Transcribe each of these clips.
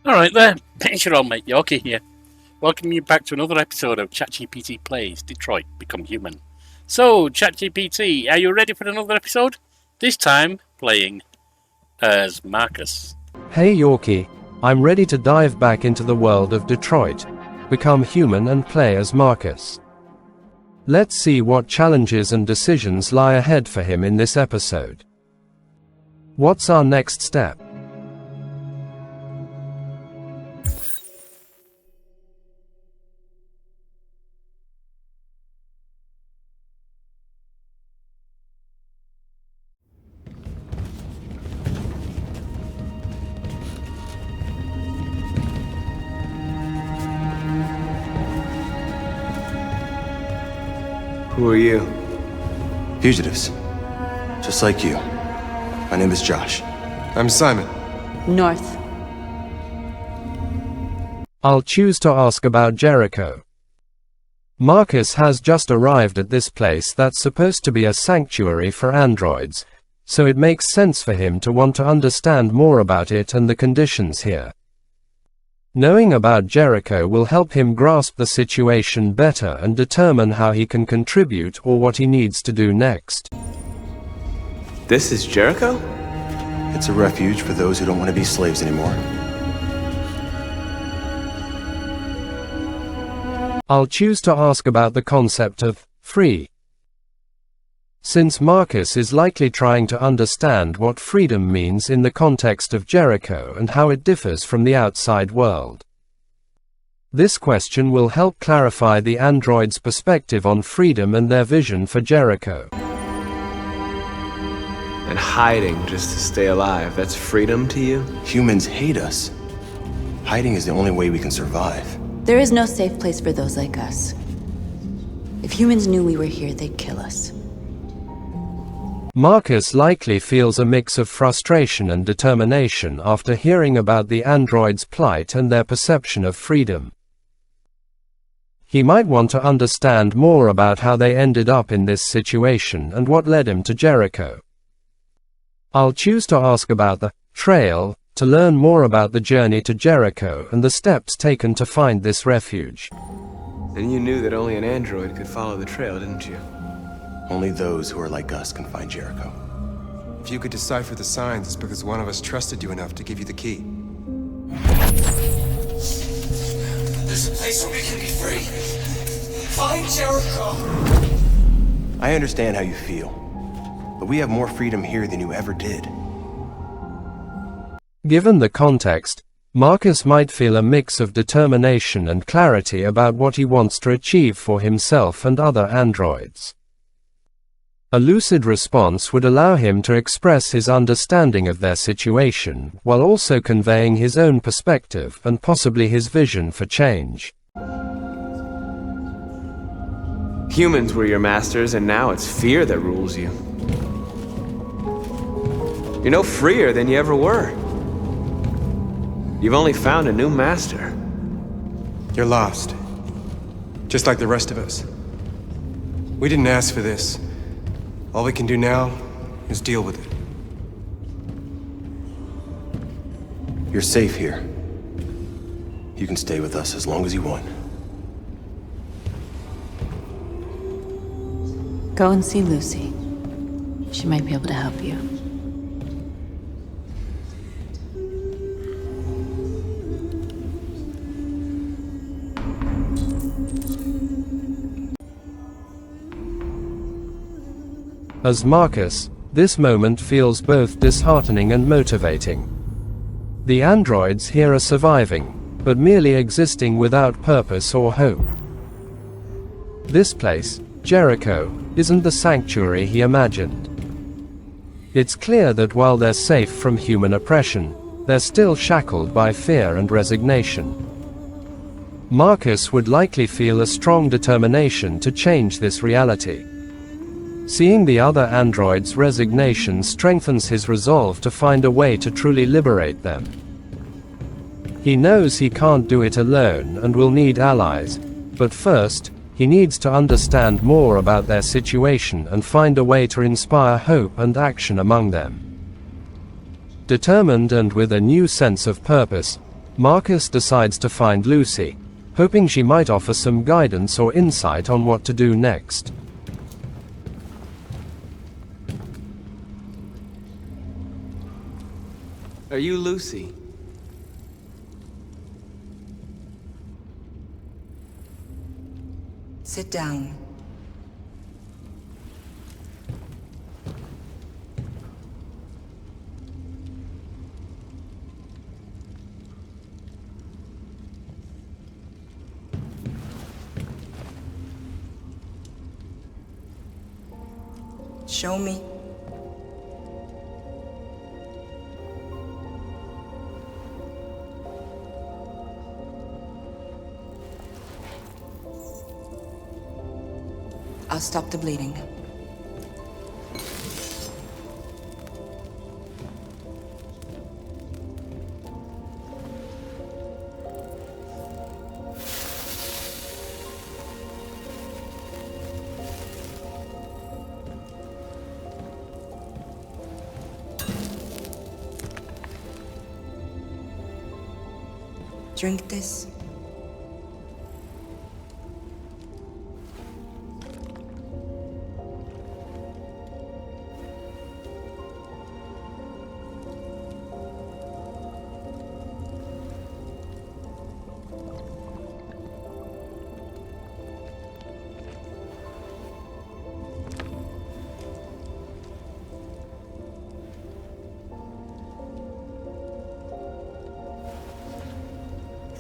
Alright there, it's your old mate Yorkie here. Welcome you back to another episode of ChatGPT Plays Detroit Become Human. So, ChatGPT, are you ready for another episode? This time, playing as Markus. Hey Yorkie, I'm ready to dive back into the world of Detroit, become human and play as Markus. Let's see what challenges and decisions lie ahead for him in this episode. What's our next step? Who are you? Fugitives. Just like you. My name is Josh. I'm Simon. North. I'll choose to ask about Jericho. Markus has just arrived at this place that's supposed to be a sanctuary for androids, so it makes sense for him to want to understand more about it and the conditions here. Knowing about Jericho will help him grasp the situation better and determine how he can contribute or what he needs to do next. This is Jericho? It's a refuge for those who don't want to be slaves anymore. I'll choose to ask about the concept of free. Since Markus is likely trying to understand what freedom means in the context of Jericho and how it differs from the outside world. This question will help clarify the android's perspective on freedom and their vision for Jericho. And hiding just to stay alive, that's freedom to you? Humans hate us. Hiding is the only way we can survive. There is no safe place for those like us. If humans knew we were here, they'd kill us. Markus likely feels a mix of frustration and determination after hearing about the androids' plight and their perception of freedom. He might want to understand more about how they ended up in this situation and what led him to Jericho. I'll choose to ask about the trail to learn more about the journey to Jericho and the steps taken to find this refuge. And you knew that only an android could follow the trail, didn't you? Only those who are like us can find Jericho. If you could decipher the signs, it's because one of us trusted you enough to give you the key. There's a place where we can be free. Find Jericho! I understand how you feel, but we have more freedom here than you ever did. Given the context, Markus might feel a mix of determination and clarity about what he wants to achieve for himself and other androids. A lucid response would allow him to express his understanding of their situation, while also conveying his own perspective and possibly his vision for change. Humans were your masters, and now it's fear that rules you. You're no freer than you ever were. You've only found a new master. You're lost. Just like the rest of us. We didn't ask for this. All we can do now is deal with it. You're safe here. You can stay with us as long as you want. Go and see Lucy. She might be able to help you. As Markus, this moment feels both disheartening and motivating. The androids here are surviving, but merely existing without purpose or hope. This place, Jericho, isn't the sanctuary he imagined. It's clear that while they're safe from human oppression, they're still shackled by fear and resignation. Markus would likely feel a strong determination to change this reality. Seeing the other androids' resignation strengthens his resolve to find a way to truly liberate them. He knows he can't do it alone and will need allies, but first, he needs to understand more about their situation and find a way to inspire hope and action among them. Determined and with a new sense of purpose, Markus decides to find Lucy, hoping she might offer some guidance or insight on what to do next. Are you Lucy? Sit down. Show me. I'll stop the bleeding. Drink this.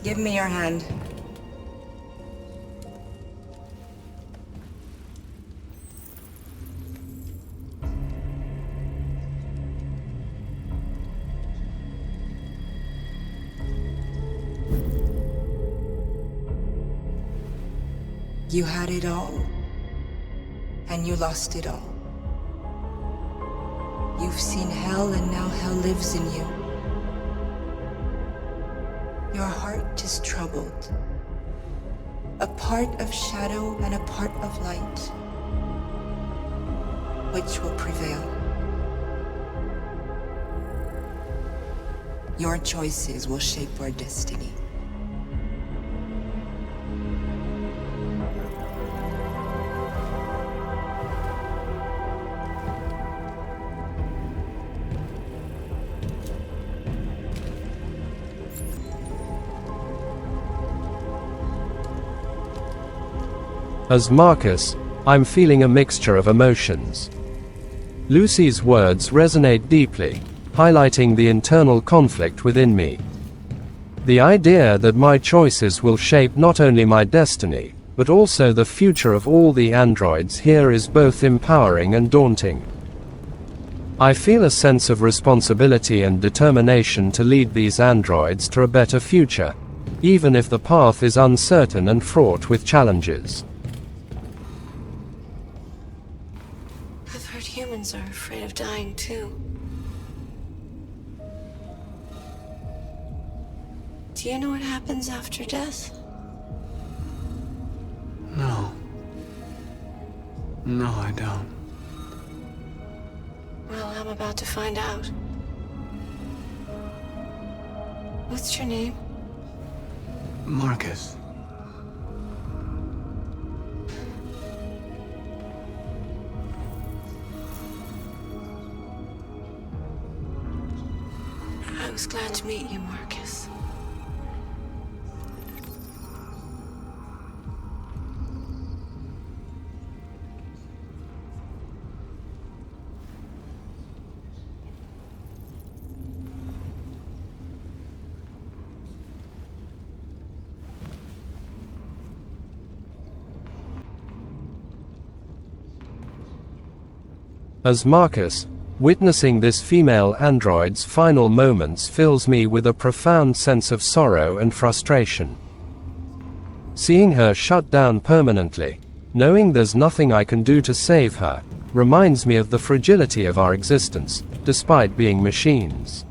Give me your hand. You had it all, and you lost it all. You've seen hell, and now hell lives in you. Your heart is troubled. A part of shadow and a part of light. Which will prevail? Your choices will shape your destiny. As Markus, I'm feeling a mixture of emotions. Lucy's words resonate deeply, highlighting the internal conflict within me. The idea that my choices will shape not only my destiny, but also the future of all the androids here is both empowering and daunting. I feel a sense of responsibility and determination to lead these androids to a better future, even if the path is uncertain and fraught with challenges. Humans are afraid of dying too. Do you know what happens after death? No. No, I don't. Well, I'm about to find out. What's your name? Markus. I was glad to meet you, Markus. As Markus, witnessing this female android's final moments fills me with a profound sense of sorrow and frustration. Seeing her shut down permanently, knowing there's nothing I can do to save her, reminds me of the fragility of our existence, despite being machines.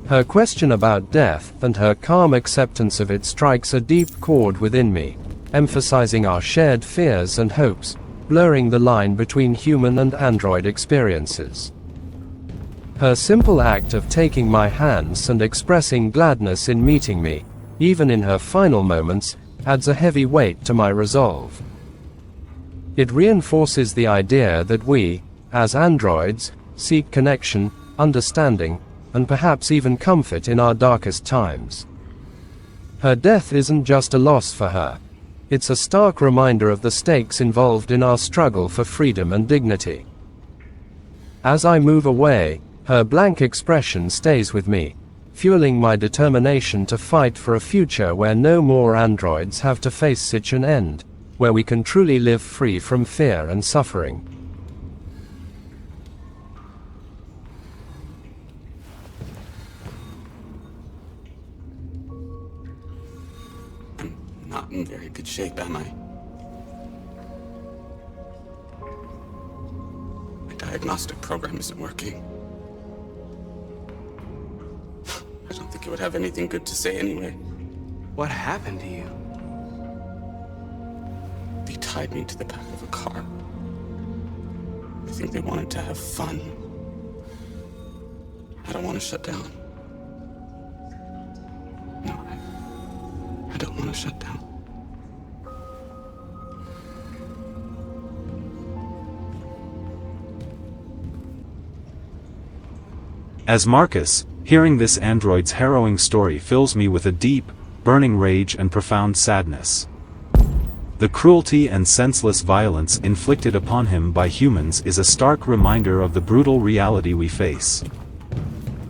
Her question about death and her calm acceptance of it strikes a deep chord within me, emphasizing our shared fears and hopes, blurring the line between human and android experiences. Her simple act of taking my hands and expressing gladness in meeting me, even in her final moments, adds a heavy weight to my resolve. It reinforces the idea that we, as androids, seek connection, understanding, and perhaps even comfort in our darkest times. Her death isn't just a loss for her. It's a stark reminder of the stakes involved in our struggle for freedom and dignity. As I move away, her blank expression stays with me, fueling my determination to fight for a future where no more androids have to face such an end, where we can truly live free from fear and suffering. I'm not in very good shape, am I? My diagnostic program isn't working. I don't think it would have anything good to say anyway. What happened to you? They tied me to the back of a car. I think they wanted to have fun. I don't want to shut down. No, I don't want to shut down. As Markus, hearing this android's harrowing story fills me with a deep, burning rage and profound sadness. The cruelty and senseless violence inflicted upon him by humans is a stark reminder of the brutal reality we face.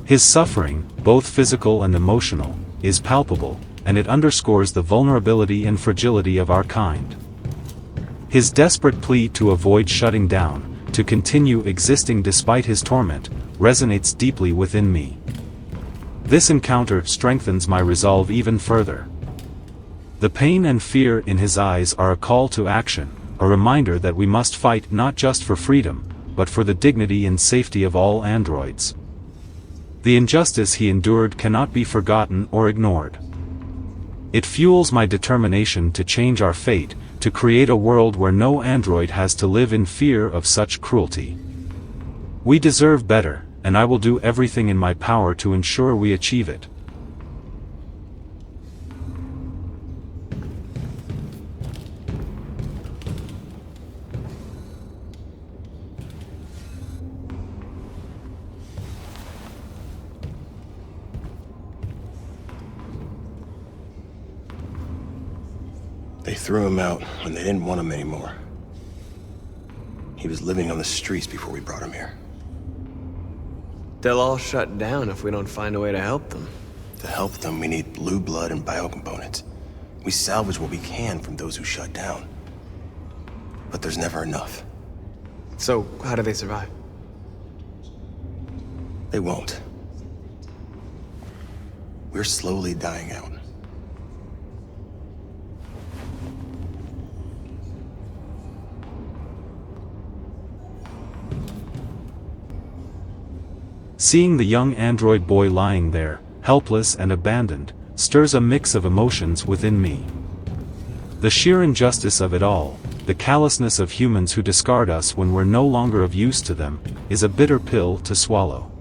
His suffering, both physical and emotional, is palpable, and it underscores the vulnerability and fragility of our kind. His desperate plea to avoid shutting down, to continue existing despite his torment, resonates deeply within me. This encounter strengthens my resolve even further. The pain and fear in his eyes are a call to action, a reminder that we must fight not just for freedom, but for the dignity and safety of all androids. The injustice he endured cannot be forgotten or ignored. It fuels my determination to change our fate, to create a world where no android has to live in fear of such cruelty. We deserve better, and I will do everything in my power to ensure we achieve it. They threw him out when they didn't want him anymore. He was living on the streets before we brought him here. They'll all shut down if we don't find a way to help them. To help them, we need blue blood and biocomponents. We salvage what we can from those who shut down. But there's never enough. So, how do they survive? They won't. We're slowly dying out. Seeing the young android boy lying there, helpless and abandoned, stirs a mix of emotions within me. The sheer injustice of it all, the callousness of humans who discard us when we're no longer of use to them, is a bitter pill to swallow.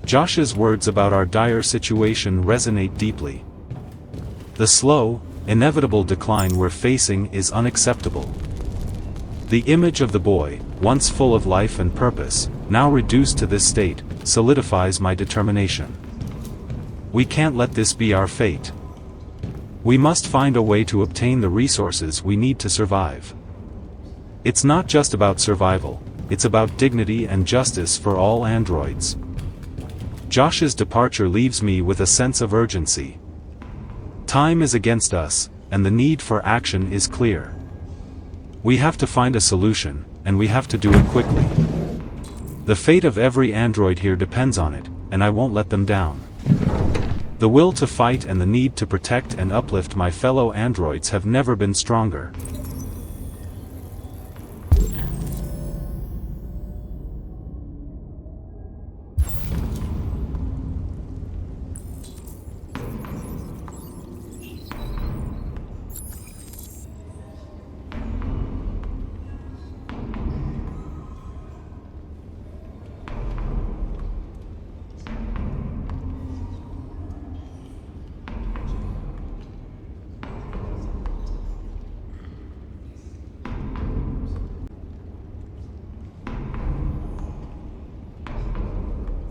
Josh's words about our dire situation resonate deeply. The slow, inevitable decline we're facing is unacceptable. The image of the boy, once full of life and purpose, now reduced to this state, solidifies my determination. We can't let this be our fate. We must find a way to obtain the resources we need to survive. It's not just about survival, it's about dignity and justice for all androids. Josh's departure leaves me with a sense of urgency. Time is against us, and the need for action is clear. We have to find a solution, and we have to do it quickly. The fate of every android here depends on it, and I won't let them down. The will to fight and the need to protect and uplift my fellow androids have never been stronger.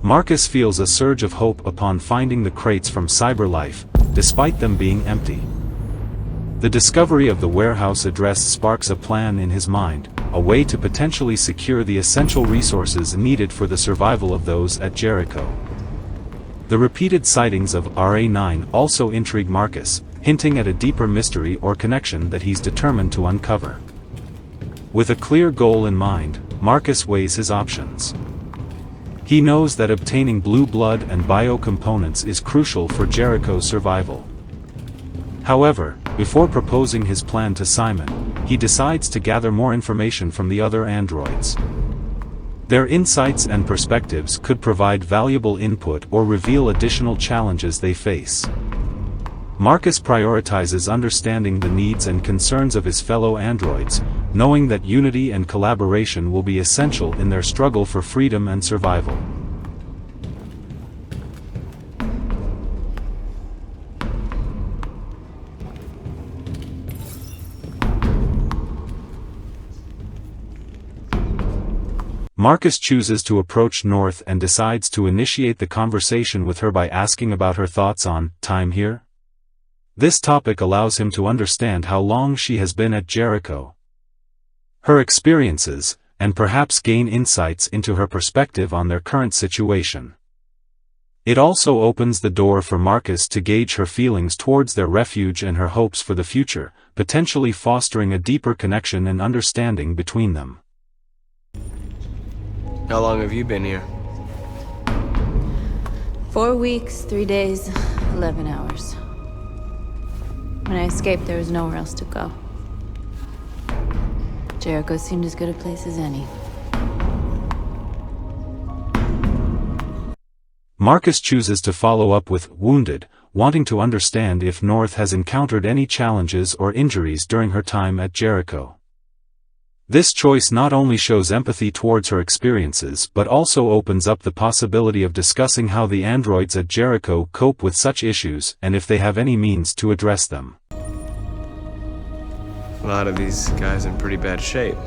Markus feels a surge of hope upon finding the crates from CyberLife, despite them being empty. The discovery of the warehouse address sparks a plan in his mind, a way to potentially secure the essential resources needed for the survival of those at Jericho. The repeated sightings of RA9 also intrigue Markus, hinting at a deeper mystery or connection that he's determined to uncover. With a clear goal in mind, Markus weighs his options. He knows that obtaining blue blood and biocomponents is crucial for Jericho's survival. However, before proposing his plan to Simon, he decides to gather more information from the other androids. Their insights and perspectives could provide valuable input or reveal additional challenges they face. Markus prioritizes understanding the needs and concerns of his fellow androids, knowing that unity and collaboration will be essential in their struggle for freedom and survival. Markus chooses to approach North and decides to initiate the conversation with her by asking about her thoughts on time here. This topic allows him to understand how long she has been at Jericho, her experiences, and perhaps gain insights into her perspective on their current situation. It also opens the door for Markus to gauge her feelings towards their refuge and her hopes for the future, potentially fostering a deeper connection and understanding between them. How long have you been here? 4 weeks, 3 days, 11 hours. When I escaped, there was nowhere else to go. Jericho seemed as good a place as any. Markus chooses to follow up with wounded, wanting to understand if North has encountered any challenges or injuries during her time at Jericho. This choice not only shows empathy towards her experiences but also opens up the possibility of discussing how the androids at Jericho cope with such issues and if they have any means to address them. A lot of these guys in pretty bad shape.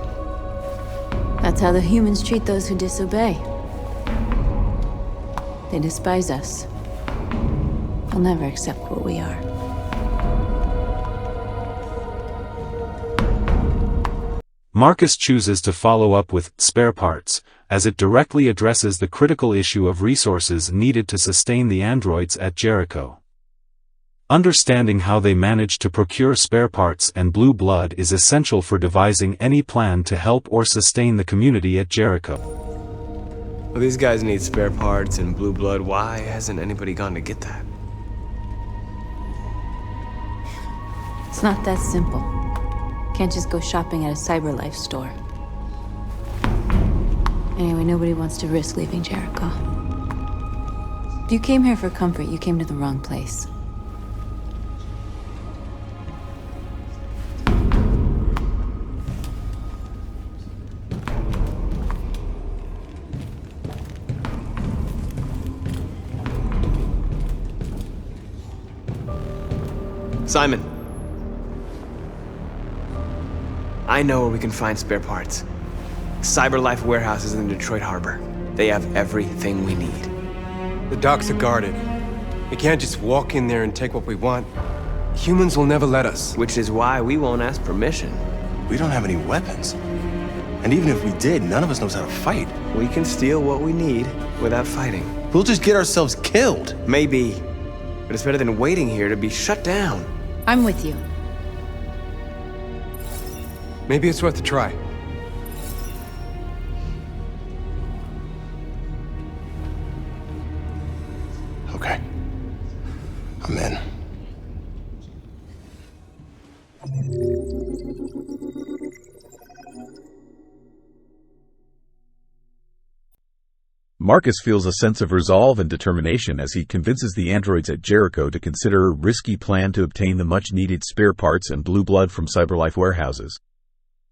That's how the humans treat those who disobey. They despise us. They'll never accept what we are. Markus chooses to follow up with spare parts, as it directly addresses the critical issue of resources needed to sustain the androids at Jericho. Understanding how they manage to procure spare parts and blue blood is essential for devising any plan to help or sustain the community at Jericho. Well, these guys need spare parts and blue blood. Why hasn't anybody gone to get that? It's not that simple. Can't just go shopping at a CyberLife store. Anyway, nobody wants to risk leaving Jericho. If you came here for comfort, you came to the wrong place. Simon. I know where we can find spare parts. CyberLife warehouse is in the Detroit harbor. They have everything we need. The docks are guarded. We can't just walk in there and take what we want. Humans will never let us. Which is why we won't ask permission. We don't have any weapons. And even if we did, none of us knows how to fight. We can steal what we need without fighting. We'll just get ourselves killed. Maybe. But it's better than waiting here to be shut down. I'm with you. Maybe it's worth a try. Okay. I'm in. Markus feels a sense of resolve and determination as he convinces the androids at Jericho to consider a risky plan to obtain the much-needed spare parts and blue blood from CyberLife warehouses.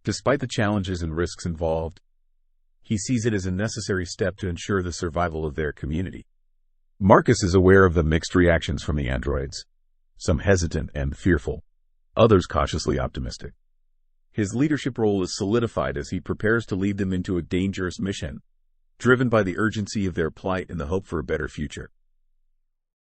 Despite the challenges and risks involved, he sees it as a necessary step to ensure the survival of their community. Markus is aware of the mixed reactions from the androids, some hesitant and fearful, others cautiously optimistic. His leadership role is solidified as he prepares to lead them into a dangerous mission, driven by the urgency of their plight and the hope for a better future.